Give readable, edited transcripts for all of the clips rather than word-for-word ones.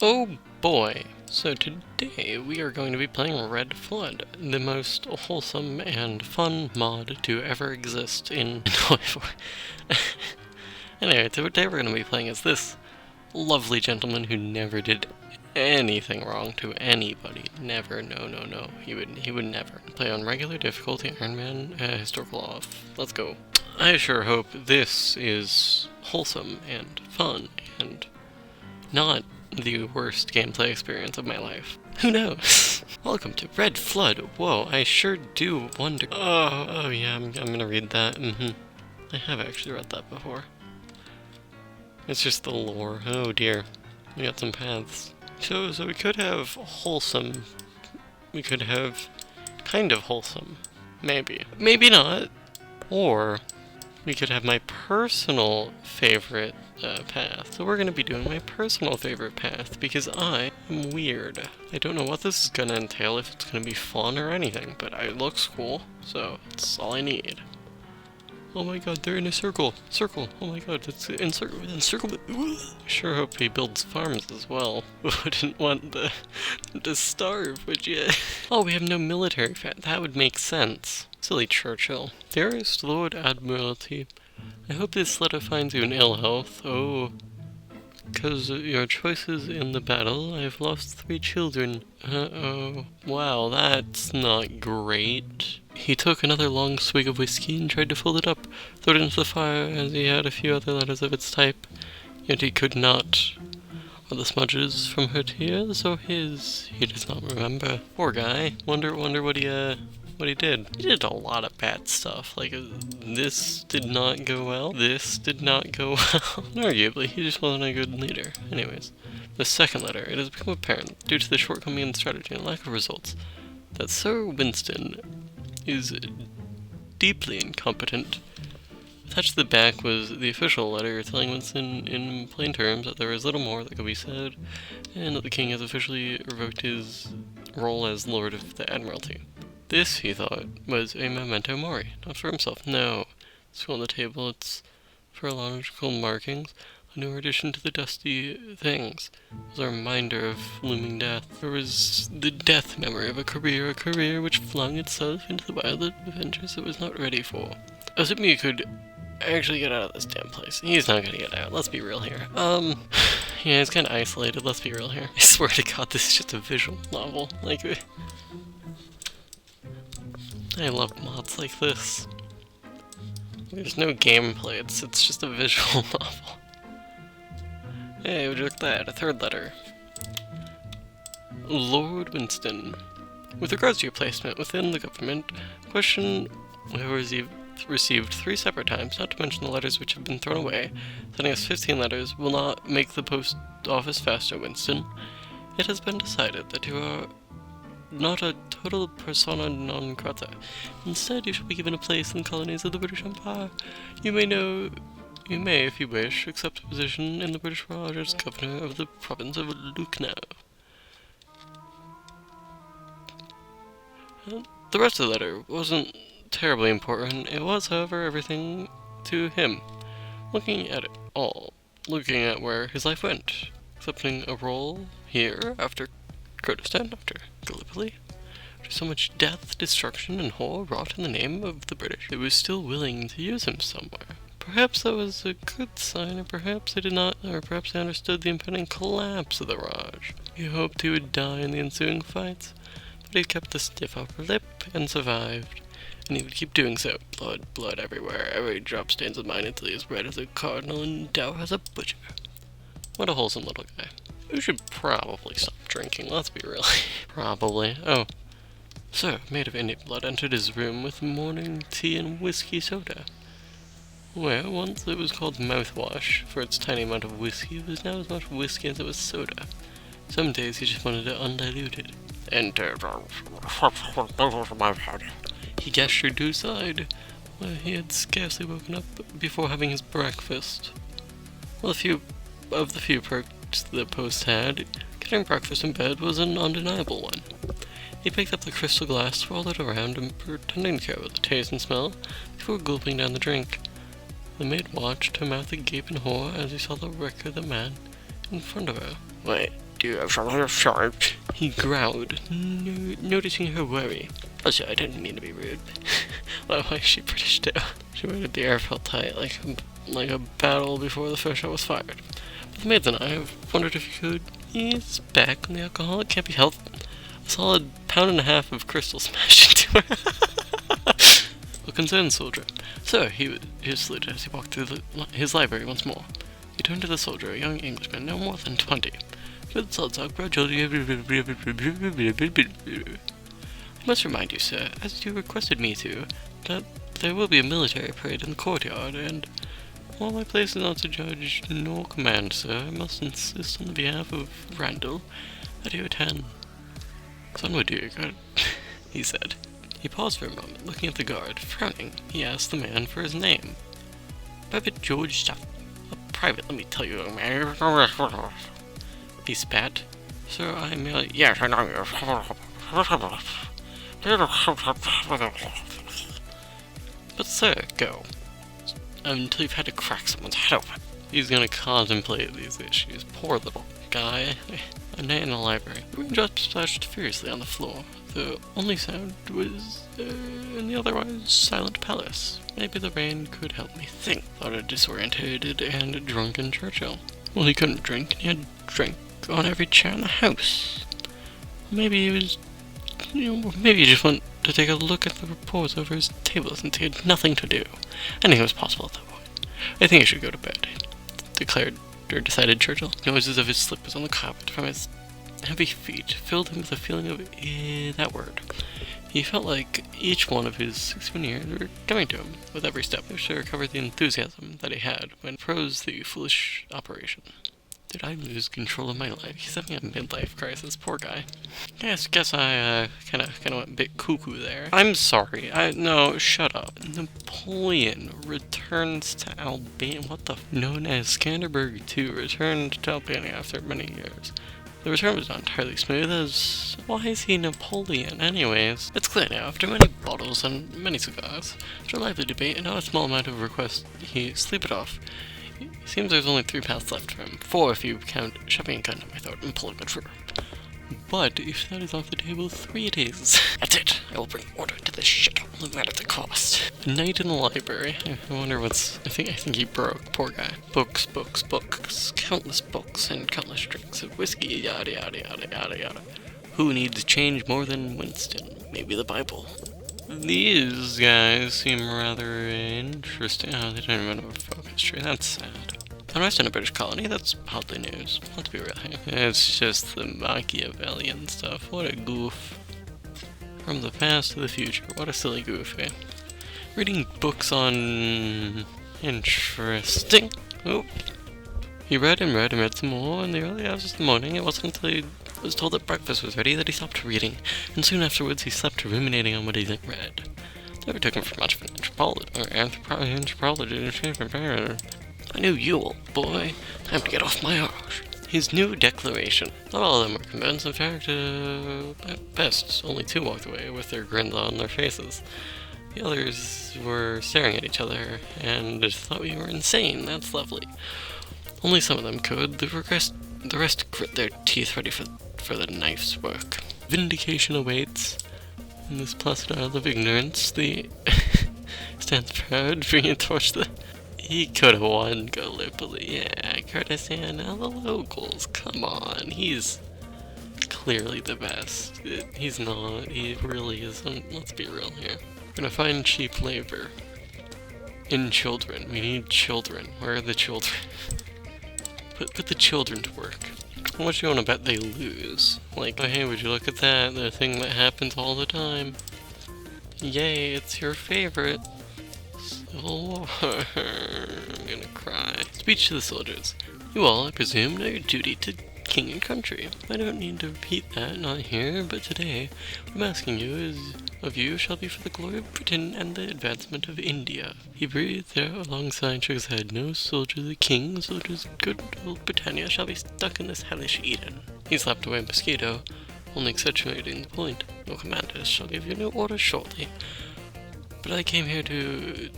Oh boy! So today we are going to be playing Red Flood, the most wholesome and fun mod to ever exist in Anyway, today we're going to be playing as this lovely gentleman who never did anything wrong to anybody. Never, no. He would never. Play on regular difficulty, Iron Man, historical off. Let's go. I sure hope this is wholesome and fun and not the worst gameplay experience of my life. Who knows? Welcome to Red Flood. Whoa, I sure do wonder. Oh yeah, I'm gonna read that. I have actually read that before. It's just the lore. Oh dear. We got some paths. So we could have wholesome. We could have kind of wholesome. Maybe. Maybe not. Or we could have my personal favorite path. So we're going to be doing my personal favorite path because I am weird. I don't know what this is going to entail, if it's going to be fun or anything, but it looks cool, so that's all I need. Oh my god, they're in a circle. Circle. Oh my god, it's in circle. I sure hope he builds farms as well. Wouldn't want to starve, would you? Oh, we have no military that would make sense. Silly Churchill. Dearest Lord Admiralty, I hope this letter finds you in ill health. Oh, because of your choices in the battle, I've lost 3 children. Uh-oh. Wow, that's not great. He took another long swig of whiskey and tried to fold it up, throw it into the fire, as he had a few other letters of its type. Yet he could not. Are the smudges from her tears or his? He does not remember. Poor guy. Wonder what he did. He did a lot of bad stuff. Like, this did not go well. This did not go well. And arguably, he just wasn't a good leader. Anyways, the second letter. It has become apparent, due to the shortcoming in strategy and lack of results, that Sir Winston is deeply incompetent. Attached to the back was the official letter telling Winston in plain terms that there is little more that could be said, and that the king has officially revoked his role as Lord of the Admiralty. This, he thought, was a memento mori, not for himself. No, it's on the table, it's for logical markings, a new addition to the dusty things. It was a reminder of looming death. There was the death memory of a career which flung itself into the wild adventures it was not ready for. Assuming you could actually get out of this damn place. He's not gonna get out, let's be real here. Yeah, he's kinda isolated, let's be real here. I swear to god, this is just a visual novel. Like, I love mods like this. There's no gameplay, it's just a visual novel. Hey, would you look at that? A third letter. Lord Winston. With regards to your placement within the government, question was received 3 separate times, not to mention the letters which have been thrown away. Sending us 15 letters will not make the post office faster, Winston. It has been decided that you are not a total persona non grata. Instead, you shall be given a place in the colonies of the British Empire. You may, if you wish, accept a position in the British Raj as governor of the province of Lucknow. The rest of the letter wasn't terribly important. It was, however, everything to him. Looking at it all, looking at where his life went, accepting a role here after Kurdistan, after Gallipoli, after so much death, destruction, and horror wrought in the name of the British, they were still willing to use him somewhere. Perhaps that was a good sign, or perhaps they did not, or perhaps they understood the impending collapse of the Raj. He hoped he would die in the ensuing fights, but he kept a stiff upper lip and survived. And he would keep doing so. Blood everywhere. Every drop stains his mind until he is red as a cardinal and dour as a butcher. What a wholesome little guy. We should probably stop drinking, let's be real. Probably. Oh. Sir, made of Indian blood, entered his room with morning tea and whiskey soda. Where once it was called mouthwash, for its tiny amount of whiskey, it was now as much whiskey as it was soda. Some days he just wanted it undiluted. Enter. He gestured to his side, where he had scarcely woken up before having his breakfast. Well, the few perks the post had, getting breakfast in bed was an undeniable one. He picked up the crystal glass, swirled it around, and pretending to care about the taste and smell, before gulping down the drink. The maid watched, her mouth agape in horror as he saw the wreck of the man in front of her. Wait, dear, sorry, he growled, noticing her worry. Oh, sorry, I didn't mean to be rude. Why is she British too? She waited. The air felt tight, like a battle before the first shot was fired. But the maids and I have wondered if you could ease back on the alcohol. It can't be helped. A solid £1.5 of crystal smashed into her. A concerned soldier. Sir, he saluted as he walked through his library once more. He turned to the soldier, a young Englishman, no more than 20. Good Salzog, I must remind you, sir, as you requested me to, that there will be a military parade in the courtyard, and while my place is not to judge nor command, sir, I must insist on the behalf of Randall that you attend. Son would do your good, he said. He paused for a moment, looking at the guard. Frowning, he asked the man for his name. Private George Stuff. A private, let me tell you, man. He spat. Sir, I merely... Yes, I know you. But sir, go. Until you've had to crack someone's head open. He's gonna contemplate these issues. Poor little guy. A night in the library. The raindrops splashed furiously on the floor. The only sound was in the otherwise silent palace. Maybe the rain could help me think, thought a disorientated and drunken Churchill. Well, he couldn't drink, and he had drank on every chair in the house. Maybe he was... maybe he just went to take a look at the reports over his table since he had nothing to do. Anything was possible at that point. I think I should go to bed, decided Churchill. Noises of his slippers on the carpet from his heavy feet filled him with a feeling of that word. He felt like each one of his 61 years were coming to him with every step. I wish I recovered the enthusiasm that he had when froze the foolish operation. Did I lose control of my life? He's having a midlife crisis, poor guy. Guess I kind of went a bit cuckoo there. I'm sorry. No, shut up. Napoleon returns to Albania. What the? Known as Skanderberg II returned to Albania after many years. The return was not entirely smooth, as why is he Napoleon anyways? It's clear now, after many bottles and many cigars, after a lively debate and not a small amount of requests, he sleep it off. It seems there's only 3 paths left for him. 4 if you count shopping and gun without employment for. But if that is off the table, 3 it is. That's it. I will bring order to this shit, no matter the cost. A night in the library. I wonder what's... I think he broke. Poor guy. Books. Countless books and countless drinks of whiskey. Yada yada yada yada yada. Who needs change more than Winston? Maybe the Bible. These guys seem rather interesting. Oh, they don't even have a focus tree. That's sad. Unrest in a British colony? That's hardly news. Let's be real here. It's just the Machiavellian stuff. What a goof. From the past to the future. What a silly goof, eh? Reading books on... interesting. Oh. He read some more in the early hours of the morning. It wasn't until he was told that breakfast was ready that he stopped reading, and soon afterwards he slept ruminating on what he read. Never took him for much of an anthropologist. I knew you, old boy. Time to get off my arse. His new declaration. Not all of them were convinced. In fact, at best, only 2 walked away with their grins on their faces. The others were staring at each other and thought we were insane. That's lovely. Only some of them could. The rest grit their teeth ready for the knife's work. Vindication awaits. In this placid isle of ignorance, the stands proud, bringing a torch to the... He could have won Gallipoli. Yeah, Kurdistan, the locals. Come on, he's clearly the best. He's not. He really isn't. Let's be real here. We're gonna find cheap labor. In children. We need children. Where are the children? Put the children to work. How much do you want to bet they lose? Like, oh hey, would you look at that? The thing that happens all the time. Yay, it's your favorite. Civil War. I'm gonna cry. Speech to the soldiers. You all, I presume, know your duty to king and country. I don't need to repeat that, not here, but today, what I'm asking you is... of you shall be for the glory of Britain and the advancement of India. He breathed there alongside, shook his head. No soldier the king, soldiers of good old Britannia shall be stuck in this hellish Eden. He slapped away a mosquito, only accentuating the point. No commanders shall give you new orders shortly. But I came here to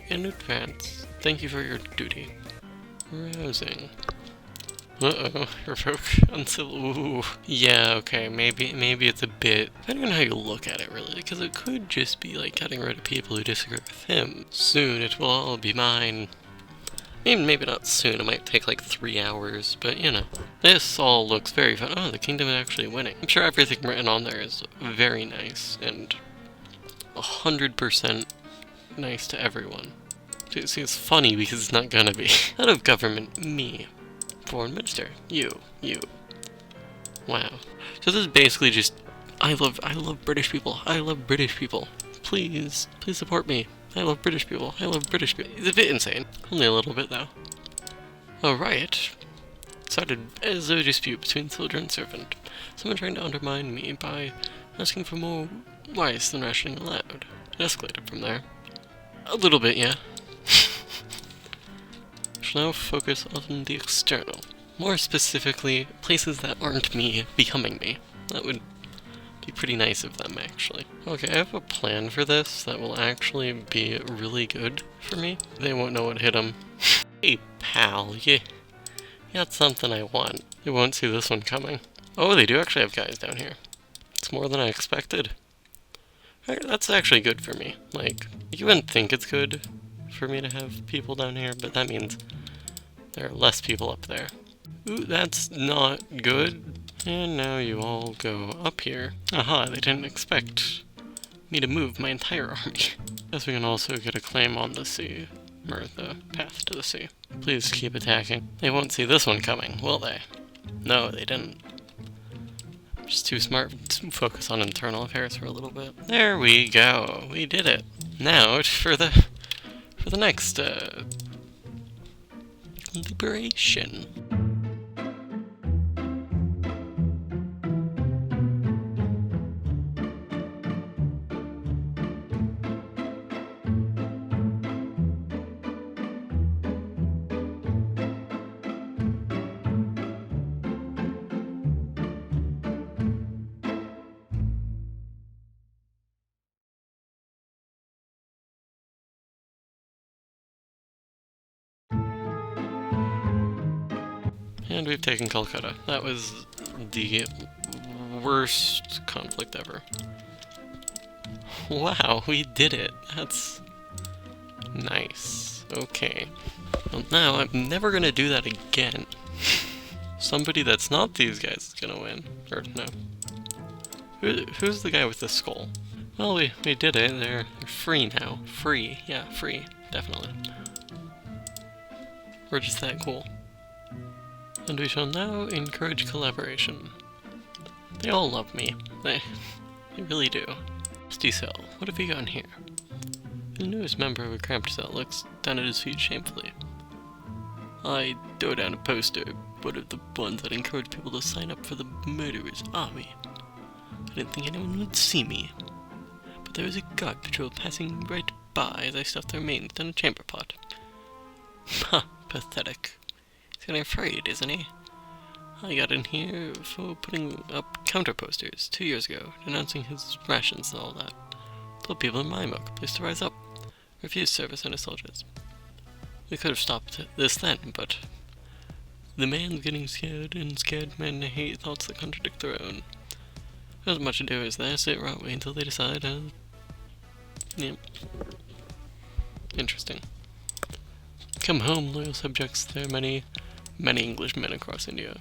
in advance, thank you for your duty. Rousing. Uh-oh, revoke uncivil. Ooh. Yeah, okay, maybe it's a bit, depending on how you look at it, really, because it could just be like getting rid of people who disagree with him. Soon it will all be mine. Maybe not soon, it might take like 3 hours, but you know. This all looks very fun. Oh, the kingdom is actually winning. I'm sure everything written on there is very nice, and 100% nice to everyone. See, it's funny because it's not gonna be. Head of government, me. Foreign minister, you. Wow. So this is basically just, I love British people. I love British people. Please support me. I love British people. I love British people. It's a bit insane. Only a little bit, though. A riot started as a dispute between soldier and servant. Someone trying to undermine me by asking for more rice than rationing allowed. It escalated from there. A little bit, yeah. Now focus on the external. More specifically, places that aren't me becoming me. That would be pretty nice of them, actually. Okay, I have a plan for this that will actually be really good for me. They won't know what hit them. Hey, pal, you got something I want. They won't see this one coming. Oh, they do actually have guys down here. It's more than I expected. That's actually good for me. Like, you wouldn't think it's good for me to have people down here, but that means there are less people up there. Ooh, that's not good. And now you all go up here. Aha, they didn't expect me to move my entire army. Guess we can also get a claim on the sea, or the path to the sea. Please keep attacking. They won't see this one coming, will they? No, they didn't. I'm just too smart to focus on internal affairs for a little bit. There we go. We did it. Now for the next liberation. And we've taken Calcutta. That was the worst conflict ever. Wow, we did it. That's nice. Okay. Well, now I'm never gonna do that again. Somebody that's not these guys is gonna win. Or no. Who's the guy with the skull? Well, we did it. They're free now. Free. Yeah, free. Definitely. We're just that cool. And we shall now encourage collaboration. They all love me. They really do. Rusty cell, what have you got in here? The newest member of a cramped cell looks down at his feet shamefully. I throw down a poster, one of the ones that encourage people to sign up for the murderer's army. I didn't think anyone would see me. But there was a guard patrol passing right by as I stuffed the remains down a chamber pot. Ha, pathetic. He's getting afraid, isn't he? I got in here for putting up counter posters 2 years ago, denouncing his rations and all that. Told people in my marketplace to rise up, refuse service under soldiers. We could have stopped this then, but the man's getting scared, and scared men hate thoughts that contradict their own. There's much to do is there, sit right away until they decide, yep. Interesting. Come home, loyal subjects. There are many Englishmen across India.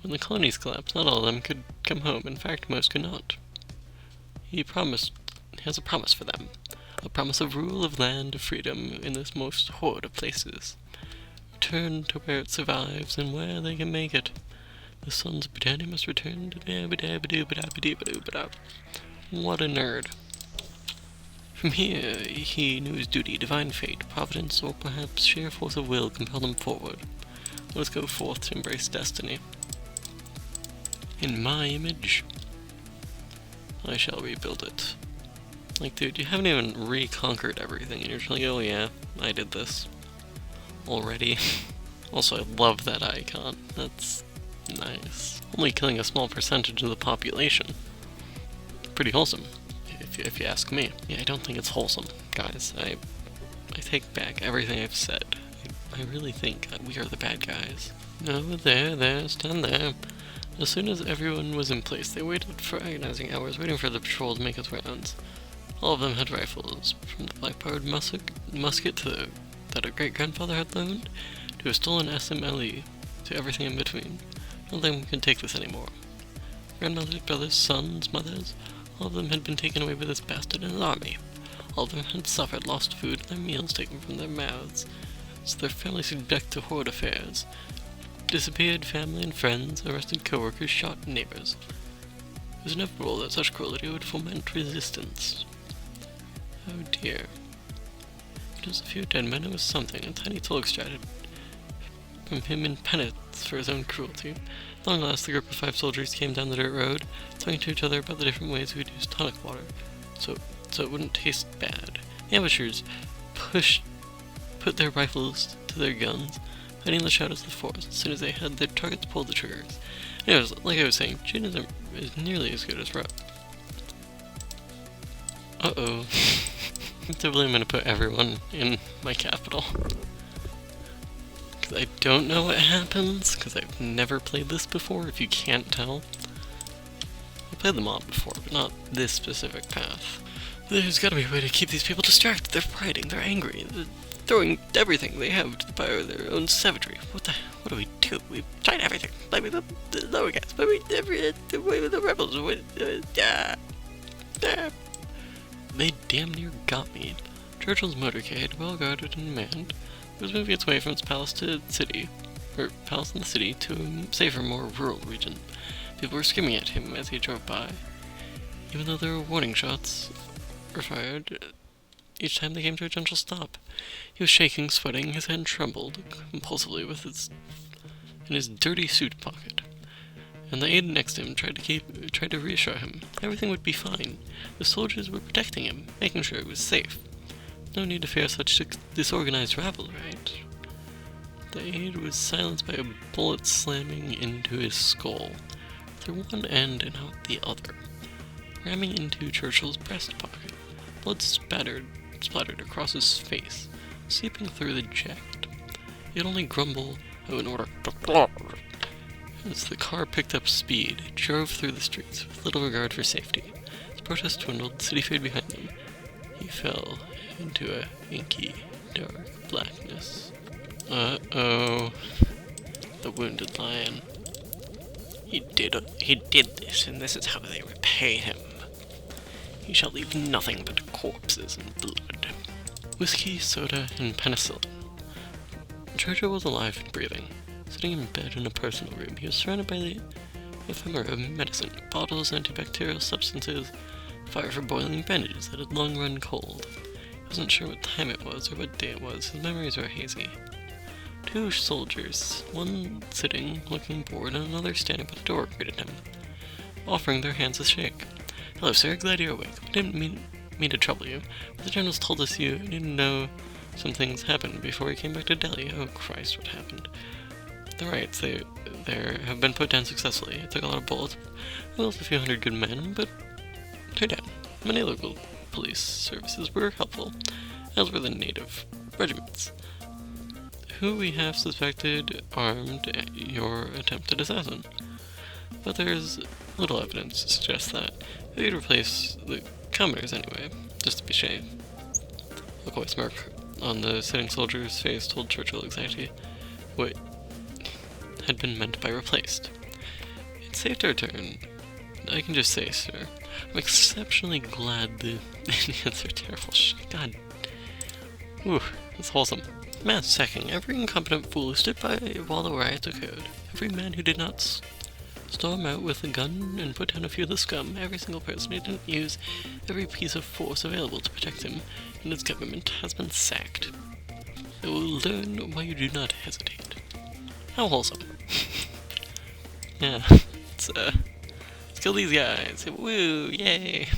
When the colonies collapsed, not all of them could come home. In fact, most could not. He has a promise for them. A promise of rule, of land, of freedom in this most horrid of places. Return to where it survives and where they can make it. The sons of Britannia must return to What a nerd. From here, he knew his duty, divine fate, providence, or perhaps sheer force of will compelled him forward. Let us go forth to embrace destiny. In my image, I shall rebuild it. Like, dude, you haven't even reconquered everything, and you're just like, oh yeah, I did this already. Also, I love that icon. That's nice. Only killing a small percentage of the population. Pretty wholesome, if you ask me. Yeah, I don't think it's wholesome, guys. I take back everything I've said. I really think that we are the bad guys. No, there, stand there. As soon as everyone was in place, they waited for agonizing hours, waiting for the patrol to make its rounds. All of them had rifles, from the black-powered musket that a great-grandfather had loaned, to a stolen SMLE, to everything in between. None of them could take this anymore. Grandmothers, brothers, sons, mothers, all of them had been taken away by this bastard in his army. All of them had suffered, lost food, and their meals taken from their mouths, so their families subject to horrid affairs. Disappeared family and friends, arrested co-workers, shot neighbors. It was inevitable that such cruelty would foment resistance. Oh dear. Just a few dead men, it was something, a tiny toll extracted from him in penance for his own cruelty. At long last, the group of 5 soldiers came down the dirt road, talking to each other about the different ways we could use tonic water, so it wouldn't taste bad. The ambushers put their rifles to their guns, hiding in the shadows of the forest. As soon as they had their targets, pulled the triggers. Anyways, like I was saying, Jin is nearly as good as Rob. Uh-oh. I'm definitely gonna put everyone in my capital. Because I don't know what happens, because I've never played this before, if you can't tell. I played the mod before, but not this specific path. There's gotta be a way to keep these people distracted. They're fighting, they're angry, they're throwing everything they have to the fire of their own savagery. What do we do? We've tried everything. Blaming the lower guys, blaming the rebels. They damn near got me. Churchill's motorcade, well guarded and manned, was moving its way from its palace in the city to a safer, more rural region. People were screaming at him as he drove by. Even though there were warning shots were fired, each time they came to a gentle stop. He was shaking, sweating, his hand trembled compulsively in his dirty suit pocket. And the aide next to him tried to reassure him. Everything would be fine. The soldiers were protecting him, making sure it was safe. No need to fear such disorganized rabble, right? The aide was silenced by a bullet slamming into his skull, through one end and out the other, ramming into Churchill's breast pocket. Blood splattered across his face, seeping through the jacket. He could only grumble an order as the car picked up speed. It drove through the streets with little regard for safety. As protest dwindled, the city faded behind him. He fell into a inky, dark blackness. Uh-oh. The wounded lion. He did this, and this is how they repay him. He shall leave nothing but corpses and blood. Whiskey, soda, and penicillin. Churchill was alive and breathing. Sitting in bed in a personal room, he was surrounded by the ephemera of medicine, bottles, antibacterial substances, fire for boiling bandages that had long run cold. He wasn't sure what time it was or what day it was. His memories were hazy. 2 soldiers, one sitting, looking bored, and another standing by the door, greeted him, offering their hands a shake. "Hello, sir. Glad you're awake. We didn't mean to trouble you, but the generals told us you needed to know some things happened before you came back to Delhi." "Oh, Christ, what happened?" "The riots, they have been put down successfully. It took a lot of bullets. We lost a few hundred good men, but they're down. Many local police services were helpful, as were the native regiments, who we have suspected armed your attempted assassin. But there's little evidence to suggest that. They'd replace the commoners anyway, just to be safe." A coy smirk on the sitting soldier's face told Churchill exactly what had been meant by replaced. "It's safe to return. I can just say, sir, I'm exceptionally glad the Indians are terrible shit. God. Ooh, that's wholesome. Mass sacking every incompetent fool who stood by while the riots occurred. Every man who did not storm out with a gun and put down a few of the scum. Every single person who didn't use every piece of force available to protect him and his government has been sacked. They will learn why you do not hesitate." How wholesome. Yeah, let's kill these guys. Woo, yay.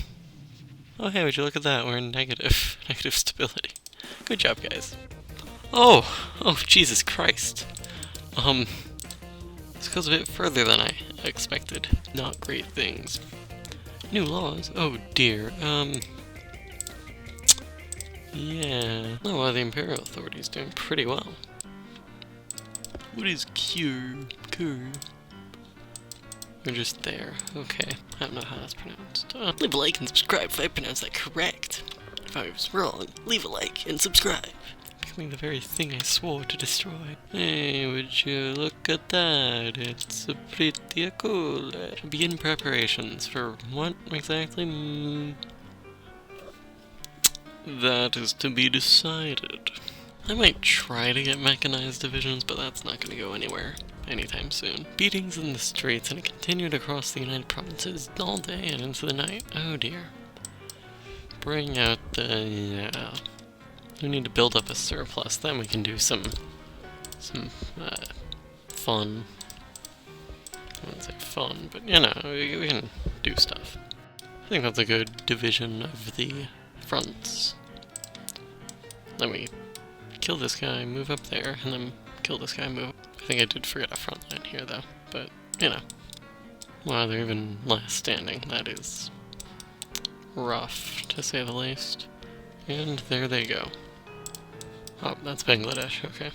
Oh hey, would you look at that, we're in negative stability. Good job, guys. Oh, Jesus Christ. This goes a bit further than I expected. Not great things. New laws? Oh dear, yeah. Oh, well, the Imperial Authority is doing pretty well. What is cure? We're just there. Okay. I don't know how that's pronounced. Leave a like and subscribe if I pronounced that correct. If I was wrong, leave a like and subscribe. Becoming the very thing I swore to destroy. Hey, would you look at that? It's a pretty cool. Begin preparations for what exactly? That is to be decided. I might try to get mechanized divisions, but that's not going to go anywhere anytime soon. Beatings in the streets and it continued across the United Provinces all day and into the night. Oh dear. Bring out the... yeah. We need to build up a surplus, then we can do some fun. I wouldn't say fun, but you know, we can do stuff. I think that's a good division of the fronts. Then we kill this guy, move up there, and then kill this guy, move. I think I did forget a front line here though, but you know. Wow, they're even last standing. That is rough, to say the least. And there they go. Oh, that's Bangladesh, okay.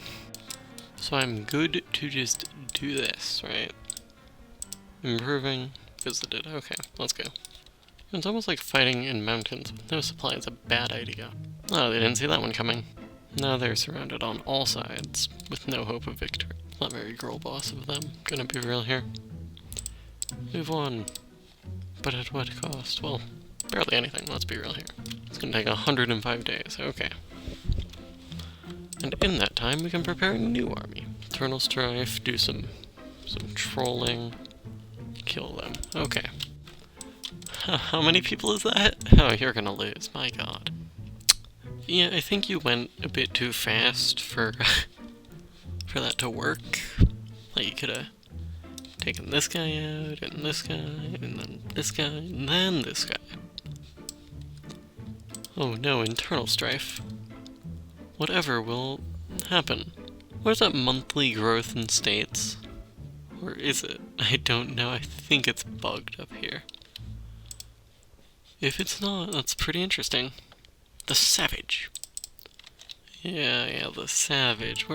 So I'm good to just do this, right? Improving, visited, okay, let's go. It's almost like fighting in mountains with no supply is a bad idea. Oh, they didn't see that one coming. Now they're surrounded on all sides, with no hope of victory. Not very girl boss of them, gonna be real here. We've won. But at what cost? Well, barely anything, let's be real here. It's gonna take 105 days, okay. And in that time, we can prepare a new army. Eternal Strife, do some trolling, kill them. Okay. How many people is that? Oh, you're gonna lose, my god. Yeah, I think you went a bit too fast for that to work. Like, you could've taken this guy out, and this guy, and then this guy, and then this guy. Oh no, internal strife. Whatever will happen. What is that monthly growth in states? Or is it? I don't know, I think it's bugged up here. If it's not, that's pretty interesting. The Savage. Yeah, the Savage.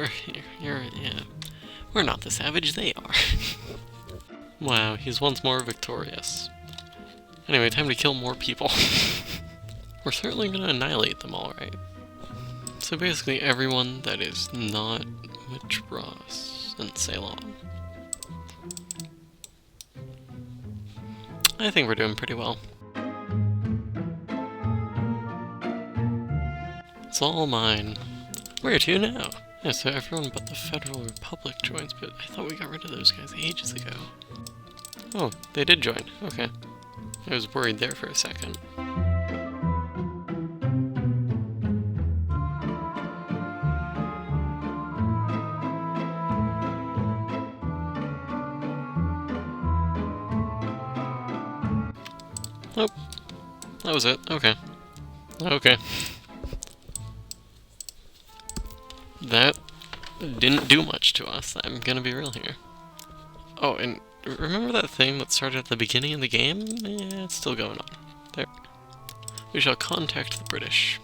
Yeah. We're not the Savage, they are. Wow, he's once more victorious. Anyway, time to kill more people. We're certainly gonna annihilate them all, right? So basically everyone that is not Madras and Ceylon. I think we're doing pretty well. It's all mine. Where to now? Yeah, so everyone but the Federal Republic joins, but I thought we got rid of those guys ages ago. Oh, they did join. Okay. I was worried there for a second. Nope. That was it. Okay. Okay. That didn't do much to us, I'm gonna be real here. Oh, and remember that thing that started at the beginning of the game? Yeah, it's still going on. There. We shall contact the British.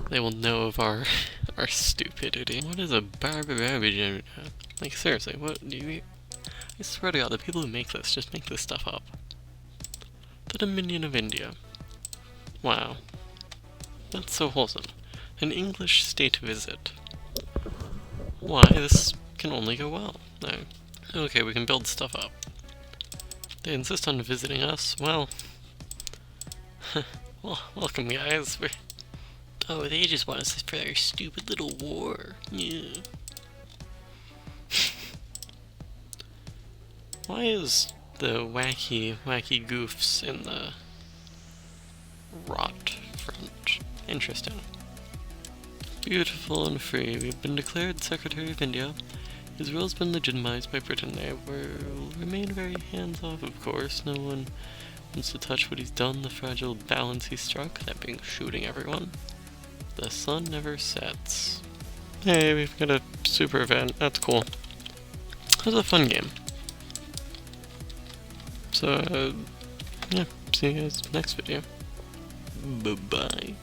They will know of our stupidity. What is a barbarian? Like, seriously, what do you... I swear to God, the people who make this just make this stuff up. The Dominion of India. Wow. That's so wholesome. An English state visit. Why, this can only go well. No. Okay, we can build stuff up. They insist on visiting us? Well... well, welcome guys. Oh, they just want us for their stupid little war. Yeah. Why is the wacky goofs in the rot front? Interesting. Beautiful and free, we've been declared Secretary of India. His rule has been legitimized by Britain. They will remain very hands-off, of course. No one wants to touch what he's done, the fragile balance he struck, that being shooting everyone. The sun never sets. Hey, we've got a super event. That's cool. That was a fun game. So, yeah, see you guys next video. Bye-bye.